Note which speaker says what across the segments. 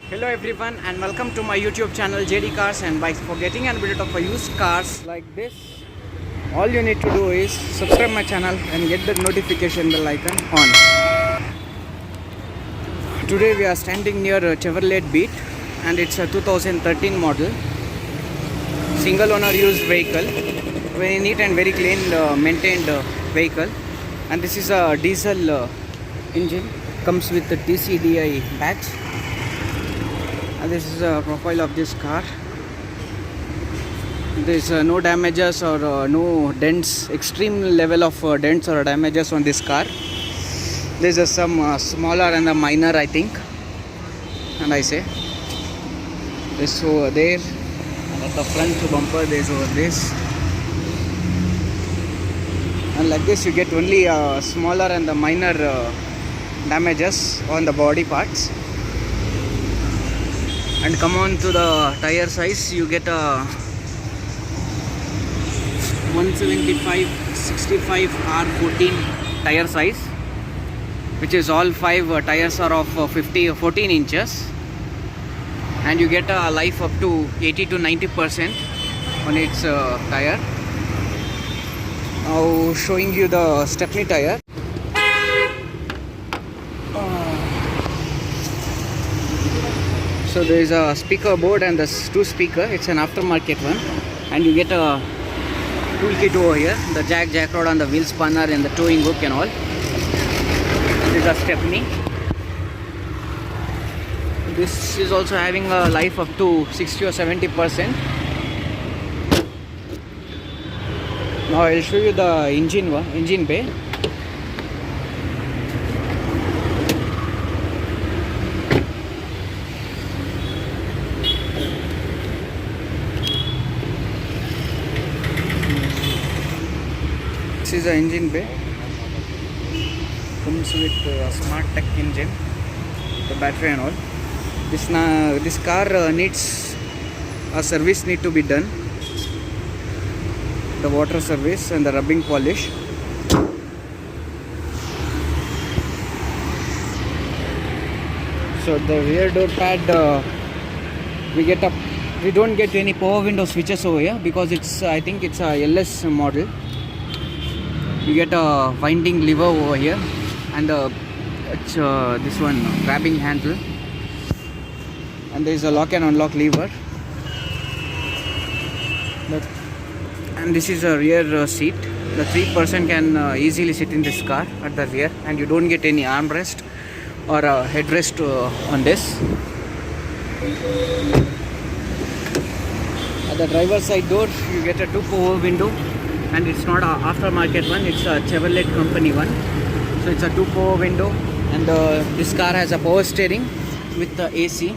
Speaker 1: Hello everyone and welcome to my YouTube channel JD Cars and Bikes. For getting and build of used cars like this, all you need to do is subscribe my channel and get the notification bell icon on. Today we are standing near Chevrolet Beat and it's a 2013 model, single owner used vehicle, very neat and very clean maintained vehicle, and this is a diesel engine, comes with the TCDI badge. And this is a profile of this car. There's no damages or no dents, extreme level of dents or damages on this car. There's some smaller and a minor, I think, and I say this over there, and at the front bumper there's over this, and like this you get only smaller and the minor damages on the body parts. And come on to the tire size, you get a 175/65 R14 tire size, which is all 5 tires are of 14 inches, and you get a life up to 80 to 90% on its tire. Now showing you the Stepney tire. So there is a speaker board and there's 2 speakers. It's an aftermarket one, and you get a toolkit over here, the jack rod on the wheel spanner and the towing hook and all. This is a Stepney. This is also having a life up to 60 or 70%. Now I'll show you the engine bay. This is the engine bay, comes with a smart tech engine, the battery and all. This car needs a service need to be done, the water service and the rubbing polish. So the rear door pad, we don't get any power window switches over here because I think it's a LS model. You get a winding lever over here, and it's this one grabbing handle, and there is a lock and unlock lever. And this is a rear seat. The 3% can easily sit in this car at the rear, and you don't get any armrest or a headrest on this. At the driver's side door, you get a 2 power window. And it's not a aftermarket one, it's a Chevrolet company one. So it's a 2 power window, and this car has a power steering with the AC.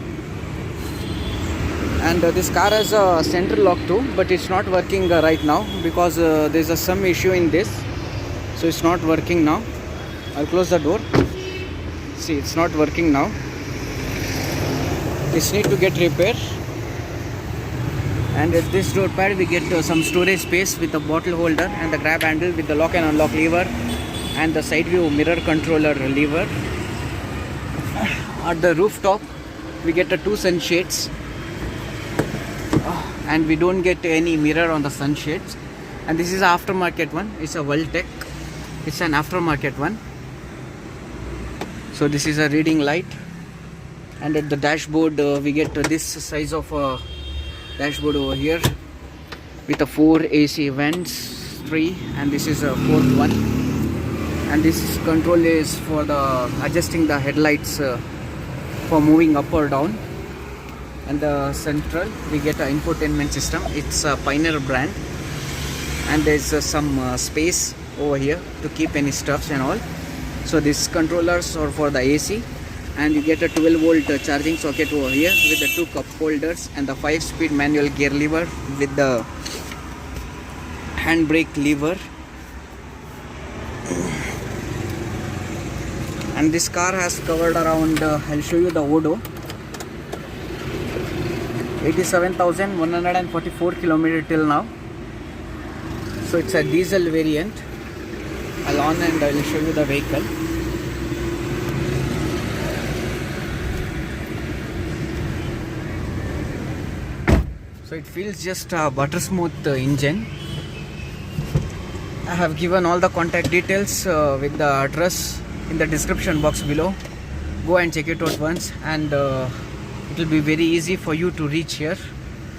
Speaker 1: And this car has a central lock too, but it's not working right now because there's some issue in this. So it's not working now. I'll close the door. See, it's not working now. This need to get repaired. And at this door pad we get some storage space with a bottle holder and the grab handle with the lock and unlock lever and the side view mirror controller lever. At the rooftop we get 2 sunshades, and we don't get any mirror on the sunshades. And this is an aftermarket one, it's a Voltec, it's an aftermarket one. So this is a reading light. And at the dashboard we get this size of dashboard over here with a 4 AC vents, 3, and this is a 4th one. And this control is for the adjusting the headlights for moving up or down. And the central we get an infotainment system. It's a Pioneer brand, and there's some space over here to keep any stuffs and all. So these controllers are for the AC. And you get a 12-volt charging socket over here with the 2 cup holders and the 5-speed manual gear lever with the handbrake lever. And this car has covered around, I'll show you the odo, 87,144 km till now. So it's a diesel variant. I'll on and I'll show you the vehicle. So it feels just a butter smooth engine. I have given all the contact details with the address in the description box below. Go and check it out once, and it will be very easy for you to reach here.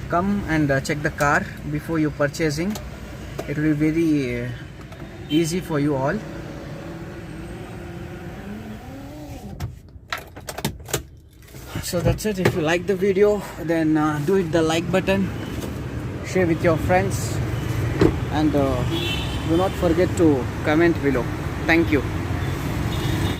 Speaker 1: Come and check the car before you purchasing. It will be very easy for you all. So that's it. If you like the video, then do hit the like button, share with your friends, and do not forget to comment below. Thank you.